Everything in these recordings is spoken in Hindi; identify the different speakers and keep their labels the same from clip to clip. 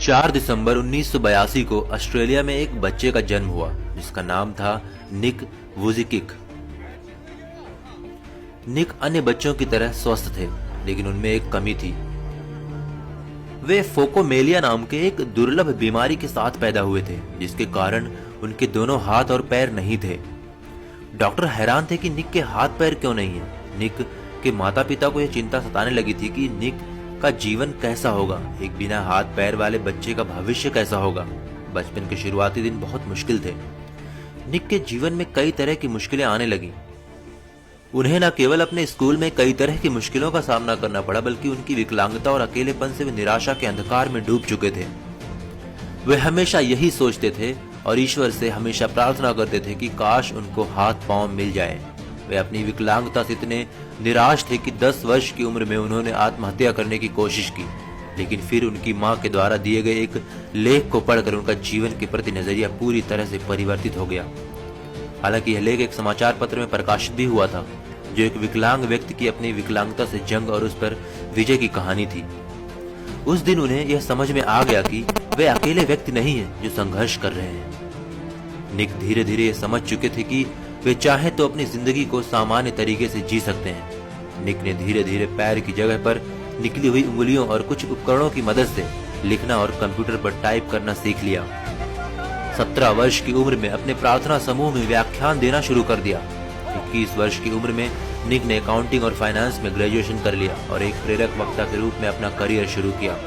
Speaker 1: 4 दिसंबर 1982 को ऑस्ट्रेलिया में एक बच्चे का जन्म हुआ जिसका नाम था निक वुजिकिक। निक अन्य बच्चों की तरह स्वस्थ थे, लेकिन उनमें एक कमी थी। वे फोकोमेलिया नाम के एक दुर्लभ बीमारी के साथ पैदा हुए थे, जिसके कारण उनके दोनों हाथ और पैर नहीं थे। डॉक्टर हैरान थे कि निक के हाथ पैर क्यों नहीं है। निक के माता पिता को यह चिंता सताने लगी थी कि निक का जीवन कैसा होगा, एक बिना हाथ पैर वाले बच्चे का भविष्य कैसा होगा। बचपन के शुरुआती दिन बहुत मुश्किल थे। निक के जीवन में कई तरह की मुश्किलें आने लगी। उन्हें न केवल अपने स्कूल में कई तरह की मुश्किलों का सामना करना पड़ा, बल्कि उनकी विकलांगता और अकेलेपन से वे निराशा के अंधकार में डूब चुके थे। वे हमेशा यही सोचते थे और ईश्वर से हमेशा प्रार्थना करते थे कि काश उनको हाथ पांव मिल जाए। वे अपनी विकलांगता से इतने निराश थे कि 10 वर्ष की उम्र में उन्होंने आत्महत्या करने की कोशिश की, लेकिन फिर उनकी मां के द्वारा दिए गए एक लेख को पढ़कर उनका जीवन के प्रति नजरिया पूरी तरह से परिवर्तित हो गया। हालांकि यह लेख एक समाचार पत्र में प्रकाशित भी हुआ था, जो एक विकलांग व्यक्ति की अपनी विकलांगता से जंग और उस पर विजय की कहानी थी। उस दिन उन्हें यह समझ में आ गया कि वे अकेले व्यक्ति नहीं हैं जो संघर्ष कर रहे हैं। निक धीरे धीरे ये समझ चुके थे कि वे चाहे तो अपनी जिंदगी को सामान्य तरीके से जी सकते हैं। निक ने धीरे धीरे पैर की जगह पर निकली हुई उंगलियों और कुछ उपकरणों की मदद से लिखना और कंप्यूटर पर टाइप करना सीख लिया। 17 वर्ष की उम्र में अपने प्रार्थना समूह में व्याख्यान देना शुरू कर दिया। 21 वर्ष की उम्र में निक ने अकाउंटिंग और फाइनेंस में ग्रेजुएशन कर लिया और एक प्रेरक वक्ता के रूप में अपना करियर शुरू किया।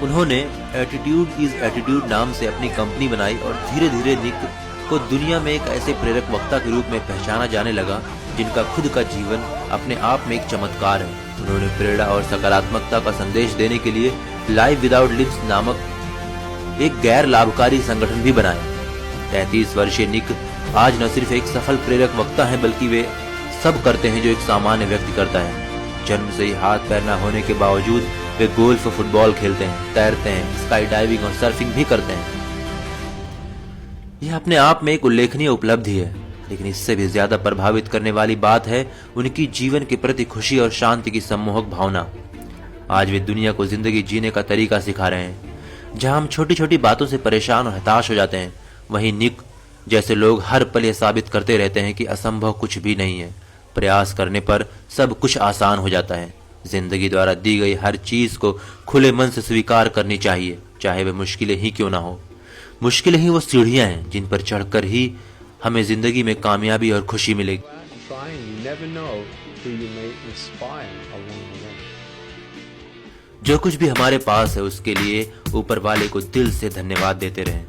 Speaker 1: उन्होंने एटीट्यूड इज एटीट्यूड नाम से अपनी कंपनी बनाई और धीरे धीरे निक को दुनिया में एक ऐसे प्रेरक वक्ता के रूप में पहचाना जाने लगा जिनका खुद का जीवन अपने आप में एक चमत्कार है। उन्होंने प्रेरणा और सकारात्मकता का संदेश देने के लिए लाइफ विदाउट लिप्स नामक एक गैर लाभकारी संगठन भी बनाया। 33 वर्षीय निक आज न सिर्फ एक सफल प्रेरक वक्ता है, बल्कि वे सब करते हैं जो एक सामान्य व्यक्ति करता है। जन्म से ही हाथ पैर न होने के बावजूद वे गोल्फ, फुटबॉल खेलते हैं, तैरते हैं, स्काई डाइविंग और सर्फिंग भी करते हैं। यह अपने आप में एक उल्लेखनीय उपलब्धि है, लेकिन इससे भी ज्यादा प्रभावित करने वाली बात है उनकी जीवन के प्रति खुशी और शांति की सम्मोहक भावना। आज वे दुनिया को जिंदगी जीने का तरीका सिखा रहे हैं। जहां हम छोटी छोटी बातों से परेशान और हताश हो जाते हैं, वहीं निक जैसे लोग हर पल यह साबित करते रहते हैं कि असंभव कुछ भी नहीं है। प्रयास करने पर सब कुछ आसान हो जाता है। जिंदगी द्वारा दी गई हर चीज को खुले मन से स्वीकार करनी चाहिए, चाहे वह मुश्किलें ही क्यों ना हो। मुश्किलें ही वो सीढ़ियां हैं जिन पर चढ़कर ही हमें जिंदगी में कामयाबी और खुशी मिलेगी। जो कुछ भी हमारे पास है उसके लिए ऊपर वाले को दिल से धन्यवाद देते रहें।